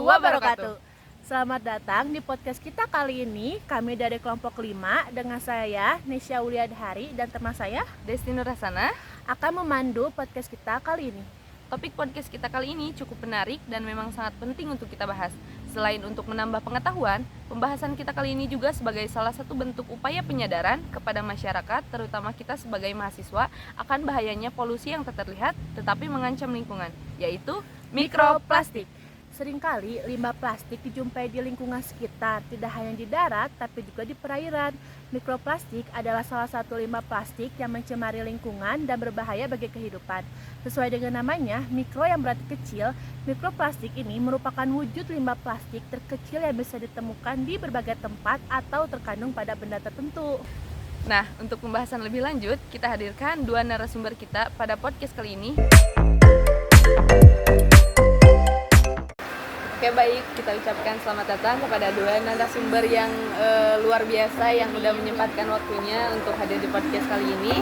wabarakatuh. Selamat datang di podcast kita kali ini. Kami dari kelompok 5 dengan saya Nesya Wuliadhari dan teman saya Desti Nurhasana akan memandu podcast kita kali ini. Topik podcast kita kali ini cukup menarik dan memang sangat penting untuk kita bahas. Selain untuk menambah pengetahuan, pembahasan kita kali ini juga sebagai salah satu bentuk upaya penyadaran kepada masyarakat, terutama kita sebagai mahasiswa, akan bahayanya polusi yang tak terlihat tetapi mengancam lingkungan, yaitu mikroplastik. Seringkali limbah plastik dijumpai di lingkungan sekitar, tidak hanya di darat tapi juga di perairan. Mikroplastik adalah salah satu limbah plastik yang mencemari lingkungan dan berbahaya bagi kehidupan. Sesuai dengan namanya, mikro yang berarti kecil, mikroplastik ini merupakan wujud limbah plastik terkecil yang bisa ditemukan di berbagai tempat atau terkandung pada benda tertentu. Nah, untuk pembahasan lebih lanjut, kita hadirkan dua narasumber kita pada podcast kali ini. Oke, baik, kita ucapkan selamat datang kepada dua narasumber yang luar biasa yang sudah menyempatkan waktunya untuk hadir di podcast kali ini.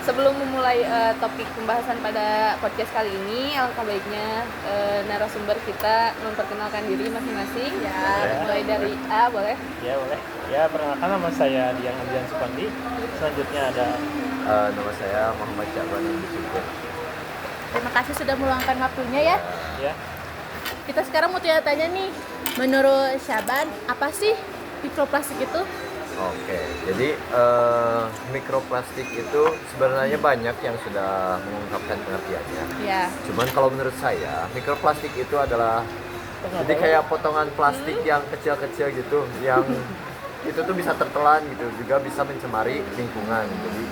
Sebelum memulai topik pembahasan pada podcast kali ini, alangkah baiknya narasumber kita memperkenalkan diri masing-masing. Ya, mulai dari A, boleh? Ya, boleh. Ya, perkenalkan, nama saya Dian Ardian Supandi. Selanjutnya ada nama saya Muhammad Syahban Abdul. Terima kasih sudah meluangkan waktunya ya. ya. Kita sekarang mau tanya-tanya nih, menurut Syaban, apa sih mikroplastik itu? Oke, jadi mikroplastik itu sebenarnya banyak yang sudah mengungkapkan pengertiannya. Ya. Cuman kalau menurut saya, mikroplastik itu adalah jadi kayak potongan plastik yang kecil-kecil gitu, yang itu tuh bisa tertelan gitu, juga bisa mencemari lingkungan. Jadi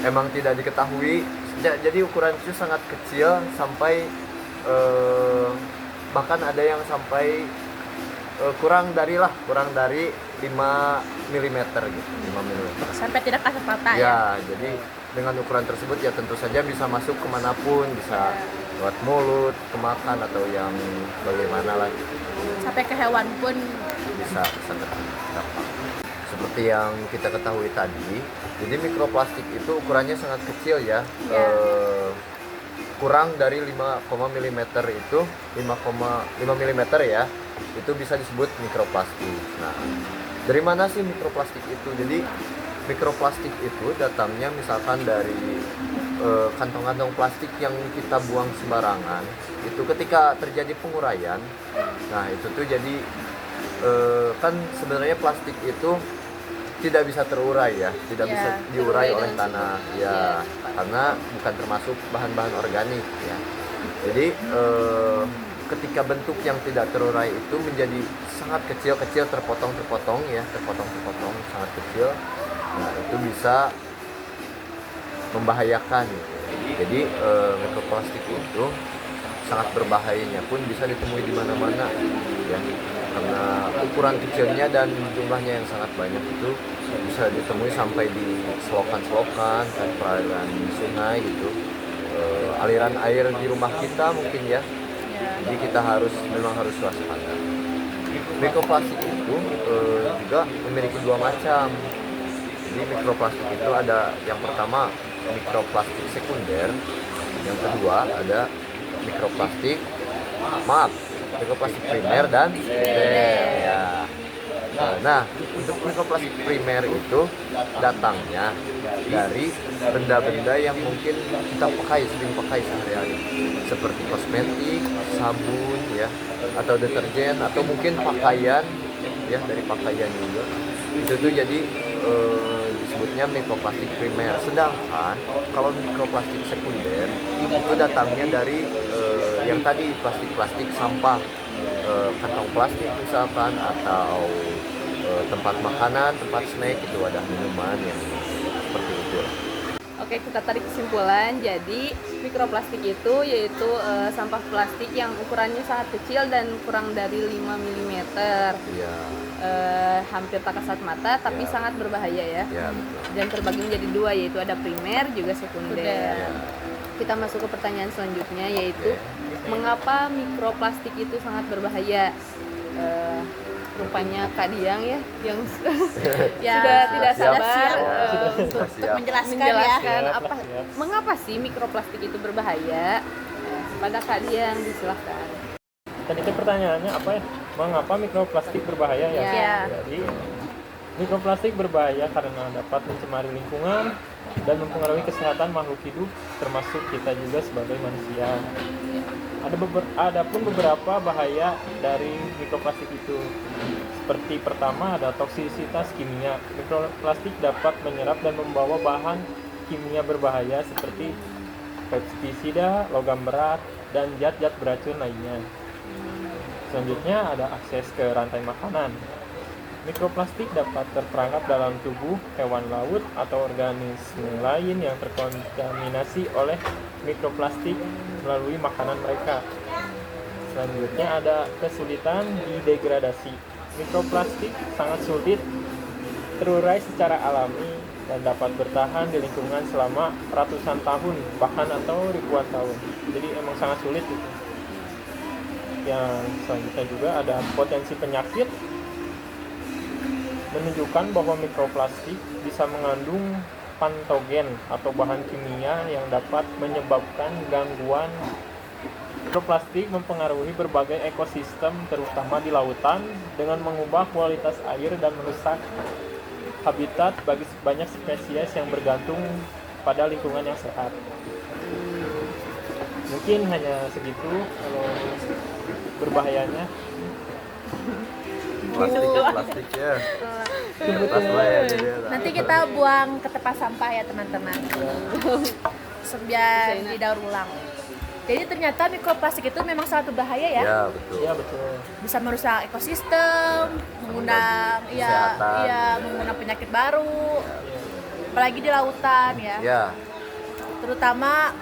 emang tidak diketahui, jadi ukuran itu sangat kecil sampai bahkan ada yang sampai kurang dari 5 mm gitu, 5 mm. Sampai tidak kasat mata ya? Ya, jadi dengan ukuran tersebut ya tentu saja bisa masuk kemanapun, bisa lewat mulut, kemakan atau yang bagaimana lah. Sampai ke hewan pun Bisa terdampak. Seperti yang kita ketahui tadi, jadi mikroplastik itu ukurannya sangat kecil ya. Kurang dari 5 mm itu 5 mm ya, itu bisa disebut mikroplastik. Nah, dari mana sih mikroplastik itu? Jadi mikroplastik itu datangnya misalkan dari kantong-kantong plastik yang kita buang sembarangan. Itu ketika terjadi penguraian, nah itu tuh jadi kan sebenarnya plastik itu tidak bisa terurai ya, tidak bisa diurai oleh tanah ya, karena bukan termasuk bahan-bahan organik ya. Jadi ketika bentuk yang tidak terurai itu menjadi sangat kecil terpotong ya, terpotong sangat kecil. Nah, itu bisa membahayakan. Jadi mikroplastik itu sangat berbahayanya pun bisa ditemui di mana-mana ya, karena ukuran kecilnya dan jumlahnya yang sangat banyak itu bisa ditemui sampai di selokan-selokan, kan, perairan sungai gitu, aliran air di rumah kita mungkin ya. Jadi kita memang harus waspada. Mikroplastik itu juga memiliki dua macam. Jadi mikroplastik itu ada yang pertama mikroplastik sekunder, yang kedua ada mikroplastik primer dan sekunder ya. Nah, untuk mikroplastik primer itu datangnya dari benda-benda yang mungkin kita sering pakai sehari-hari, seperti kosmetik, sabun ya, atau deterjen, atau mungkin pakaian ya, dari pakaian juga. Itu tuh jadi disebutnya mikroplastik primer. Sedangkan kalau mikroplastik sekunder itu datangnya dari yang tadi plastik sampah, kantong plastik misalkan, atau tempat makanan, tempat snack, itu ada minuman yang seperti itu. Oke, kita tarik kesimpulan. Jadi mikroplastik itu yaitu sampah plastik yang ukurannya sangat kecil dan kurang dari 5 mm. Iya. Hampir tak kasat mata tapi sangat berbahaya ya. Iya, betul. Dan terbagi menjadi dua, yaitu ada primer juga sekunder. Iya. Kita masuk ke pertanyaan selanjutnya, yaitu mengapa mikroplastik itu sangat berbahaya? Rupanya Kak Diang ya yang sudah tidak sabar untuk menjelaskan ya. Mengapa sih mikroplastik itu berbahaya. Pada Kak Diang, disilahkan. Tadi itu pertanyaannya apa ya? Mengapa mikroplastik berbahaya ya? Ya. Jadi mikroplastik berbahaya karena dapat mencemari lingkungan dan mempengaruhi kesehatan makhluk hidup, termasuk kita juga sebagai manusia. Ada pun beberapa bahaya dari mikroplastik itu. Seperti pertama ada toksisitas kimia. Mikroplastik dapat menyerap dan membawa bahan kimia berbahaya seperti pestisida, logam berat, dan zat-zat beracun lainnya. Selanjutnya ada akses ke rantai makanan. Mikroplastik dapat terperangkap dalam tubuh hewan laut atau organisme lain yang terkontaminasi oleh mikroplastik melalui makanan mereka. Selanjutnya ada kesulitan di degradasi. Mikroplastik sangat sulit terurai secara alami dan dapat bertahan di lingkungan selama ratusan tahun bahkan atau ribuan tahun. Jadi emang sangat sulit gitu. Yang selanjutnya juga ada potensi penyakit, menunjukkan bahwa mikroplastik bisa mengandung patogen atau bahan kimia yang dapat menyebabkan gangguan. Mikroplastik mempengaruhi berbagai ekosistem terutama di lautan dengan mengubah kualitas air dan merusak habitat bagi banyak spesies yang bergantung pada lingkungan yang sehat. Mungkin hanya segitu kalau berbahayanya. Plastik ya. Kertas lah ya, jadi ya. Nanti kita buang ke tempat sampah ya teman-teman. Biar didaur ulang. Jadi ternyata mikroplastik itu memang sangat berbahaya ya. Ya betul. Iya betul. Bisa merusak ekosistem, mengundang Kesehatan. mengundang penyakit baru. Apalagi di lautan ya. Ya. Terutama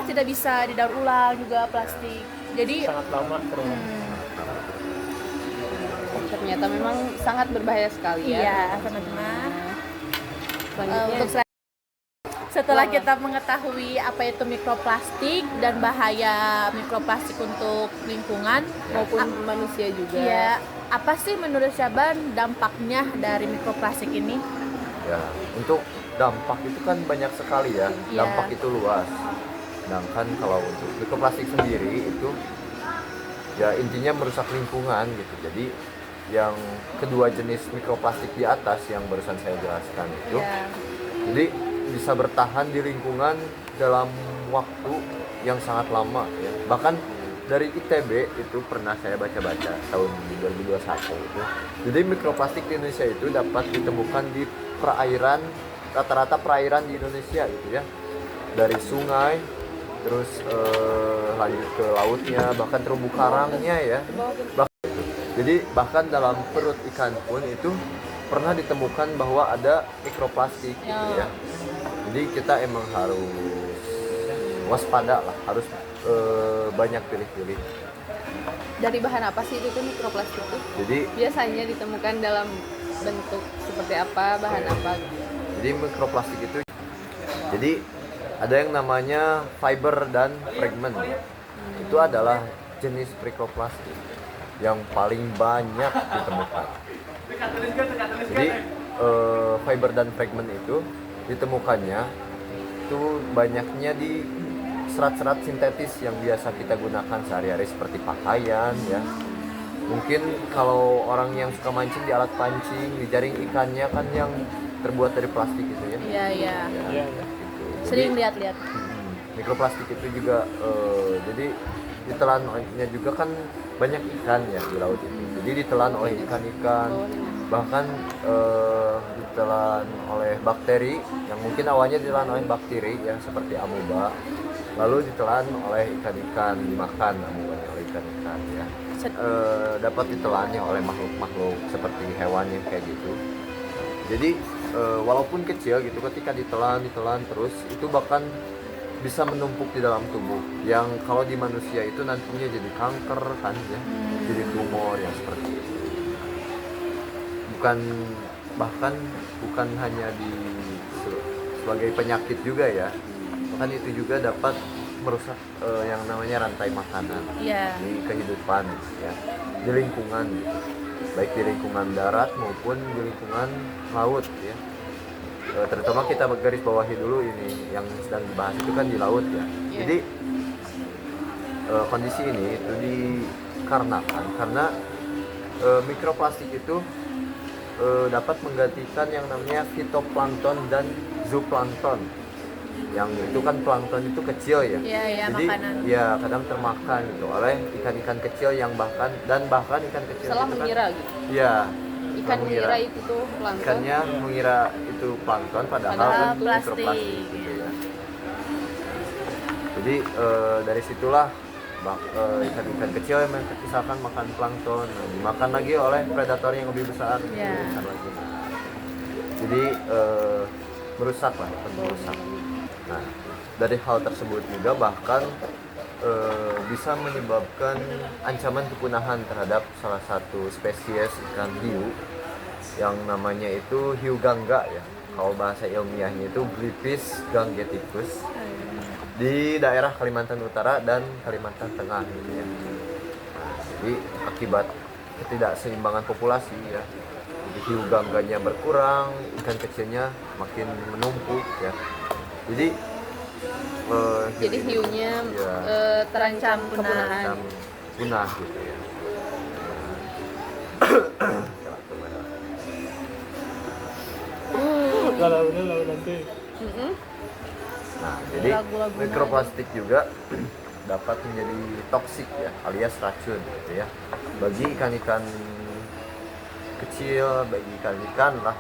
tidak bisa didaur ulang juga plastik. Jadi Sangat lama terulang. Ternyata memang sangat berbahaya sekali ya. iya teman-teman. Selanjutnya Setelah kita mengetahui apa itu mikroplastik dan bahaya mikroplastik untuk lingkungan maupun manusia juga. ya, apa sih menurut Syaban dampaknya dari mikroplastik ini? Ya, untuk dampak itu kan banyak sekali ya. Iya. Dampak itu luas. Sedangkan kalau untuk mikroplastik sendiri itu ya intinya merusak lingkungan gitu. Jadi yang kedua jenis mikroplastik di atas yang barusan saya jelaskan itu, Ya. jadi bisa bertahan di lingkungan dalam waktu yang sangat lama ya. Bahkan dari ITB itu pernah saya baca-baca tahun 2021 itu. Jadi mikroplastik di Indonesia itu dapat ditemukan di perairan, rata-rata perairan di Indonesia gitu ya. Dari sungai terus lanjut ke lautnya, bahkan terumbu karangnya ya. Jadi bahkan dalam perut ikan pun itu pernah ditemukan bahwa ada mikroplastik gitu ya. Jadi kita emang harus waspada lah, harus banyak pilih-pilih. Dari bahan apa sih itu tuh mikroplastik tuh? Jadi Biasanya ditemukan dalam bentuk seperti apa, bahan apa gitu. jadi mikroplastik itu jadi ada yang namanya fiber dan fragment. Itu adalah jenis mikroplastik yang paling banyak ditemukan. Jadi fiber dan fragment itu ditemukannya itu banyaknya di serat-serat sintetis yang biasa kita gunakan sehari-hari seperti pakaian ya. Mungkin kalau orang yang suka mancing di alat pancing, di jaring ikannya kan yang terbuat dari plastik itu ya. Iya, iya. Iya, iya. Sering lihat-lihat. Mikroplastik itu juga jadi ditelannya juga kan banyak ikan ya di laut itu. Jadi ditelan oleh ikan-ikan, bahkan ditelan oleh bakteri yang mungkin awalnya ditelan oleh bakteri yang seperti amoeba, lalu ditelan oleh ikan-ikan, dimakan amobanya oleh ikan-ikan ya. Dapat ditelannya oleh makhluk-makhluk seperti hewan yang kayak gitu. Jadi walaupun kecil gitu, ketika ditelan terus itu bahkan bisa menumpuk di dalam tubuh yang kalau di manusia itu nantinya jadi kanker kan ya, jadi tumor yang seperti itu. Bukan hanya sebagai penyakit juga ya, bahkan itu juga dapat merusak yang namanya rantai makanan Iya. di kehidupan ya, di lingkungan gitu. Baik di lingkungan darat maupun di lingkungan laut ya. Terutama kita garis bawahi dulu ini yang sedang dibahas itu kan di laut ya. Jadi kondisi ini itu dikarenakan karena mikroplastik itu dapat menggantikan yang namanya fitoplankton dan zooplankton. Yang itu kan plankton itu kecil ya. Iya, Jadi makanan. ya kadang termakan gitu oleh ikan-ikan kecil yang bahkan ikan kecil Salah itu kan mengira gitu. ya Ikan mengira itu tuh plankton. ikannya mengira itu plankton padahal Padahal kan plastik. mikroplastik gitu ya. Jadi dari situlah ikan-ikan kecil yang misalkan makan plankton, nah, dimakan lagi oleh predator yang lebih besar, Ya. lebih besar lagi. Jadi merusak lah, merusak. Nah, dari hal tersebut juga bahkan bisa menyebabkan ancaman kepunahan terhadap salah satu spesies ikan hiu yang namanya itu hiu gangga ya. Kalau bahasa ilmiahnya itu Glyphis gangeticus di daerah Kalimantan Utara dan Kalimantan Tengah gitu ya. Nah, jadi akibat ketidakseimbangan populasi ya, jadi hiu gangganya berkurang, ikan kecilnya makin menumpuk ya. Jadi Jadi hiunya ya, terancam Punah. kepunahan. macam punah gitu ya. Lah nanti. Mm-mm. Nah, jadi Lagu-lagu mikroplastik juga dapat menjadi toksik ya, alias racun gitu ya. Bagi ikan-ikan kecil, bagi ikan-ikan lah,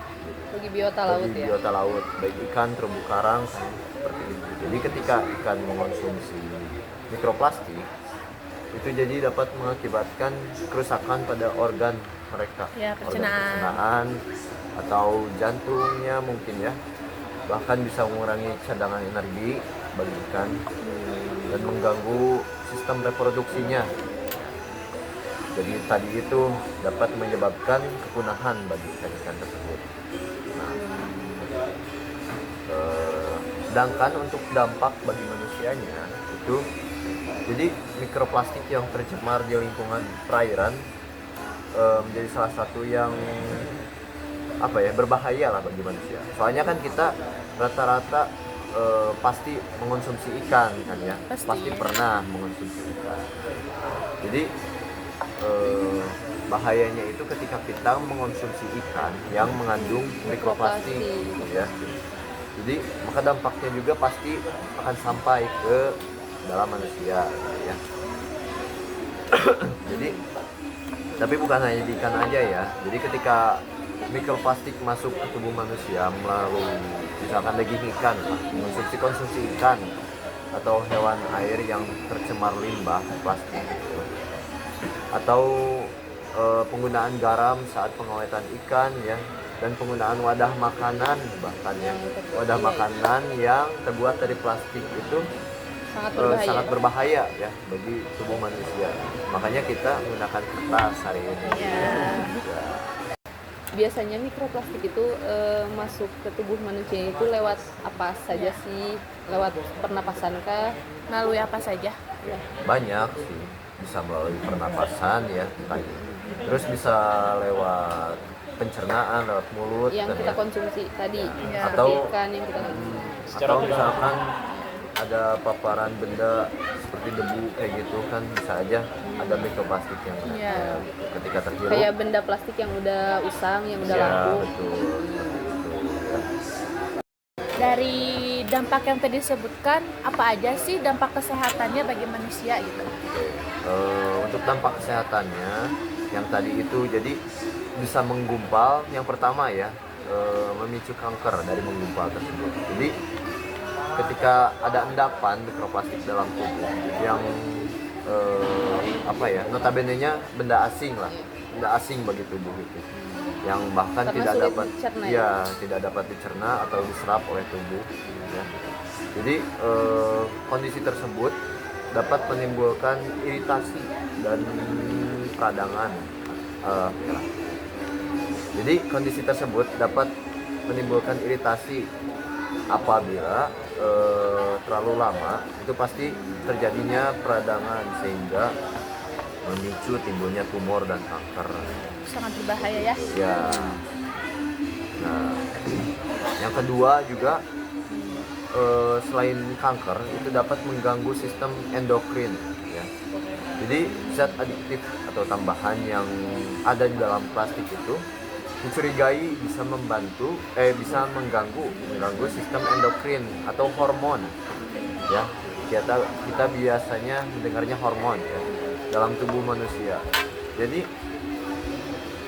Bagi biota laut bagi ya. biota laut, baik ikan, terumbu karang kan, seperti itu. Jadi ketika ikan mengonsumsi mikroplastik, itu jadi dapat mengakibatkan kerusakan pada organ mereka, Ya, organ pencernaan. pencernaan atau jantungnya mungkin ya, bahkan bisa mengurangi cadangan energi bagi ikan dan mengganggu sistem reproduksinya. Jadi tadi itu dapat menyebabkan kepunahan bagi ikan-ikan tersebut. Nah, sedangkan untuk dampak bagi manusianya itu, jadi mikroplastik yang tercemar di lingkungan perairan menjadi salah satu yang berbahaya lah bagi manusia. Soalnya kan kita rata-rata pasti mengonsumsi ikan kan ya, Pasti. pernah mengonsumsi ikan. Jadi bahayanya itu ketika kita mengonsumsi ikan yang mengandung mikroplastik gitu ya. Jadi maka dampaknya juga pasti akan sampai ke dalam manusia gitu ya. Jadi tapi bukan hanya di ikan aja ya. Jadi ketika mikroplastik masuk ke tubuh manusia melalui misalkan daging ikan, konsumsi ikan atau hewan air yang tercemar limbah plastik gitu. Atau penggunaan garam saat pengawetan ikan ya, dan penggunaan wadah makanan bahkan ya, wadah makanan yang terbuat dari plastik itu sangat berbahaya ya bagi tubuh manusia. Makanya kita menggunakan kertas hari ini. Ya. Ya. Biasanya mikroplastik itu masuk ke tubuh manusia itu lewat apa saja sih? Lewat pernapasan kah? Melalui apa saja? Banyak sih, bisa melalui pernapasan ya tadi. Terus bisa lewat pencernaan, lewat mulut Yang kan kita ya. konsumsi tadi, Ya. seperti Atau- ikan yang kita konsumsi. Secara Atau tidak misalkan ada paparan benda seperti debu kayak gitu kan, bisa aja ada mikroplastik yang Iya. ketika terhirup. Kayak benda plastik yang udah usang, yang udah Ya, lampung. betul. Seperti itu, ya. Dari dampak yang tadi disebutkan, apa aja sih dampak kesehatannya bagi manusia gitu? Untuk dampak kesehatannya yang tadi itu jadi bisa menggumpal, yang pertama ya, memicu kanker dari menggumpal tersebut. Jadi ketika ada endapan mikroplastik dalam tubuh yang notabene-nya benda asing lah, benda asing bagi tubuh itu, yang bahkan Karena tidak sulit dapat dicerna tidak dapat dicerna atau diserap oleh tubuh ya. Jadi kondisi tersebut dapat menimbulkan iritasi dan peradangan. Jadi kondisi tersebut dapat menimbulkan iritasi apabila terlalu lama, itu pasti terjadinya peradangan sehingga memicu timbulnya tumor dan kanker. Sangat berbahaya ya. Ya. Nah, yang kedua juga selain kanker itu dapat mengganggu sistem endokrin ya. Jadi zat adiktif atau tambahan yang ada di dalam plastik itu dicurigai bisa mengganggu sistem endokrin atau hormon, ya. Kita biasanya mendengarnya hormon, ya, dalam tubuh manusia. Jadi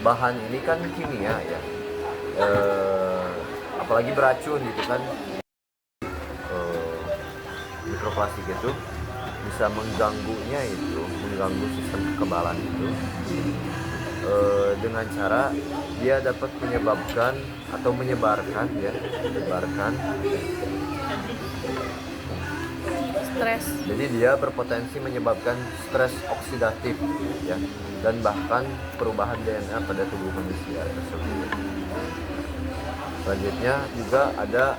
bahan ini kan kimia, ya, apalagi beracun gitu kan. Mikroplastik itu bisa mengganggu sistem kekebalan itu, dengan cara dia dapat menyebarkan Stres. jadi dia berpotensi menyebabkan stres oksidatif, ya, dan bahkan perubahan DNA pada tubuh manusia tersebut. Selanjutnya juga ada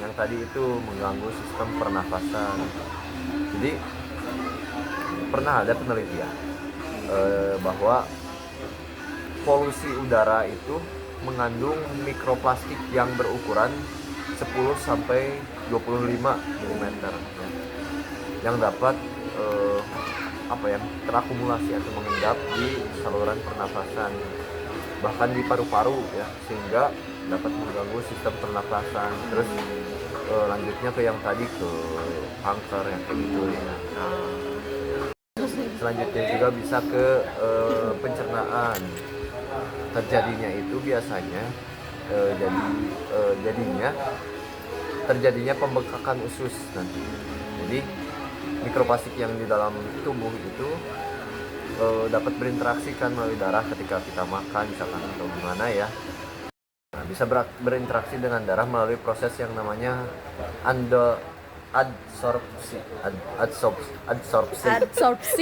yang tadi itu mengganggu sistem pernafasan. Jadi pernah ada penelitian bahwa polusi udara itu mengandung mikroplastik yang berukuran 10 sampai 25 mm, ya, yang dapat terakumulasi atau mengendap di saluran pernafasan, bahkan di paru-paru, ya, sehingga dapat mengganggu sistem pernafasan. Terus lanjutnya ke yang tadi, ke kanker yang kayak gitu, ya. Selanjutnya juga bisa ke pencernaan. Terjadinya itu biasanya terjadinya pembengkakan usus nanti. Jadi mikroplastik yang di dalam tubuh itu dapat berinteraksi kan melalui darah ketika kita makan misalkan atau gimana, ya. Nah, bisa berinteraksi dengan darah melalui proses yang namanya adsorpsi,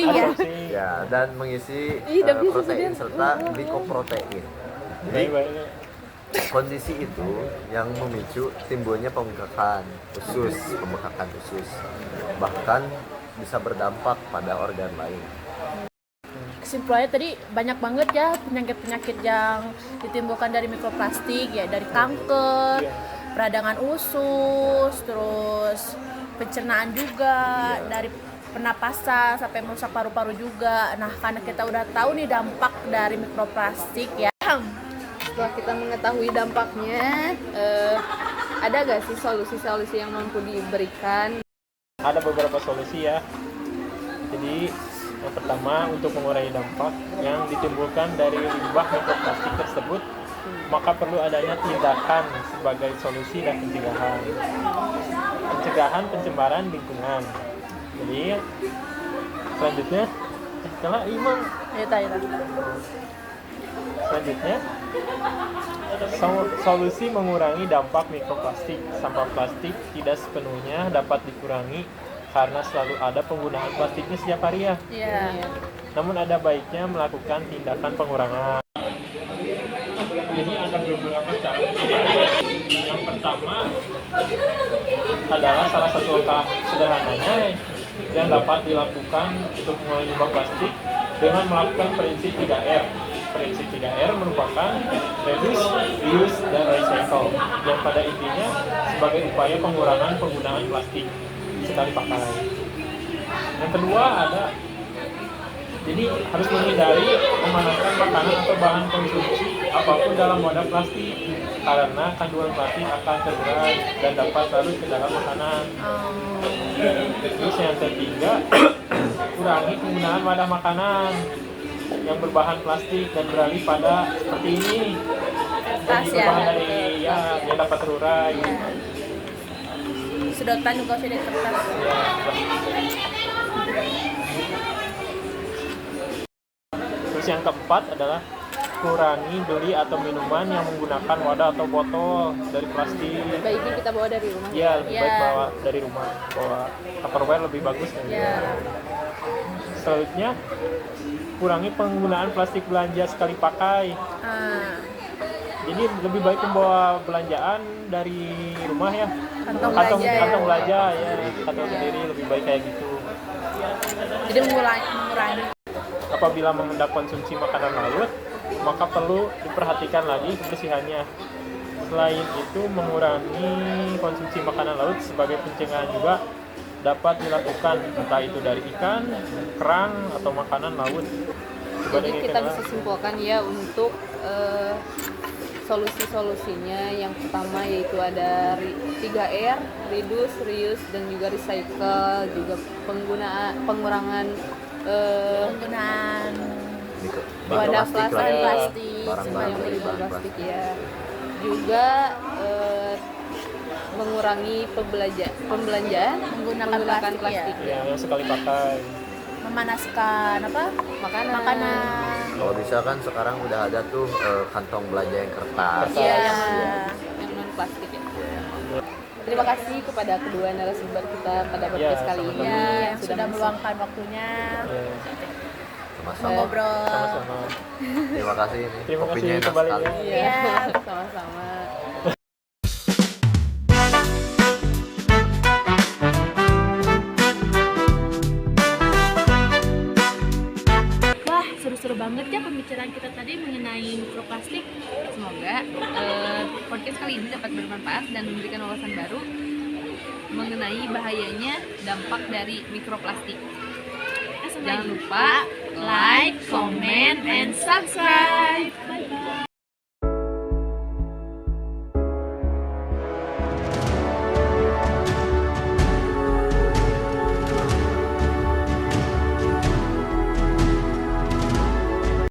Ya. ya, dan mengisi Udah bisa protein sudah. serta glikoprotein. Jadi kondisi itu yang memicu timbulnya pembengkakan usus, bahkan bisa berdampak pada organ lain. Kesimpulannya tadi banyak banget ya penyakit-penyakit yang ditimbulkan dari mikroplastik, ya, dari kanker, peradangan usus, terus pencernaan juga, dari pernapasan sampai merusak paru-paru juga. Nah, karena kita udah tahu nih dampak dari mikroplastik, ya. Setelah kita mengetahui dampaknya, ada gak sih solusi-solusi yang mampu diberikan? Ada beberapa solusi, ya. Jadi yang pertama, untuk mengurangi dampak yang ditimbulkan dari limbah mikroplastik tersebut, maka perlu adanya tindakan sebagai solusi dan pencegahan. Pencegahan pencemaran lingkungan. Jadi selanjutnya setelah imang selanjutnya solusi mengurangi dampak mikroplastik. Sampah plastik tidak sepenuhnya dapat dikurangi karena selalu ada penggunaan plastiknya setiap hari, ya. Iya. Namun ada baiknya melakukan tindakan pengurangan. Jadi ada beberapa cara. Yang pertama adalah salah satu langkah sederhananya yang dapat dilakukan untuk mengurangi limbah plastik dengan melakukan prinsip 3R. Prinsip 3R merupakan reduce, reuse, dan recycle, yang pada intinya sebagai upaya pengurangan penggunaan plastik sekali pakai. Yang kedua jadi harus menghindari memanaskan makanan atau bahan konsumsi apapun dalam wadah plastik, karena kandungan plastik akan terurai dan dapat larut ke dalam makanan. Terus yang ketiga, kurangi penggunaan wadah makanan yang berbahan plastik dan beralih pada seperti ini, yang berbahan dari yang dapat terurai. Sedotan juga sudah di kertas. Terus yang keempat adalah kurangi beli atau minuman yang menggunakan wadah atau botol dari plastik. Baiknya kita bawa dari rumah. Ya, lebih baik bawa dari rumah. Bawa Tupperware lebih bagus dari rumah. Selanjutnya, kurangi penggunaan plastik belanja sekali pakai. Jadi lebih baik membawa belanjaan dari rumah, ya. Kantong belanja, ya. Kantong sendiri lebih baik kayak gitu. Jadi mengurangi. Apabila mengendap konsumsi makanan laut, maka perlu diperhatikan lagi kebersihannya. Selain itu, mengurangi konsumsi makanan laut sebagai pencegahan juga dapat dilakukan, entah itu dari ikan, kerang, atau makanan laut. Coba Jadi Dede kita kenal. bisa simpulkan ya untuk solusi-solusinya. Yang pertama yaitu ada 3R, reduce, reuse, dan juga recycle. Juga pengurangan Penggunaan wadah Mikroplastik plastik, lah. plastik, Barang-barang yang dari berbahan bahan plastik plastik. ya. Juga mengurangi pembelanjaan Menggunakan plastik, Ya, yang sekali pakai. memanaskan makanan. Kalau bisa kan sekarang udah ada tuh kantong belanja yang kertas. Iya, Iya. yang non plastik ya. Iya. Terima kasih kepada kedua narasumber kita pada podcast kali sama-sama. ini Ya, yang sudah mengisi- meluangkan waktunya Ya, Sama-sama. ngobrol. sama-sama. Terima kasih ini. Terima Kopinya kasih enak kembali sekali. ya. Iya, Iya. sama-sama. Wah, seru-seru banget ya pembicaraan kita tadi mengenai mikroplastik. Semoga podcast kali ini dapat bermanfaat dan memberikan wawasan baru mengenai bahayanya dampak dari mikroplastik. Jangan lupa like, comment, and subscribe. Bye-bye.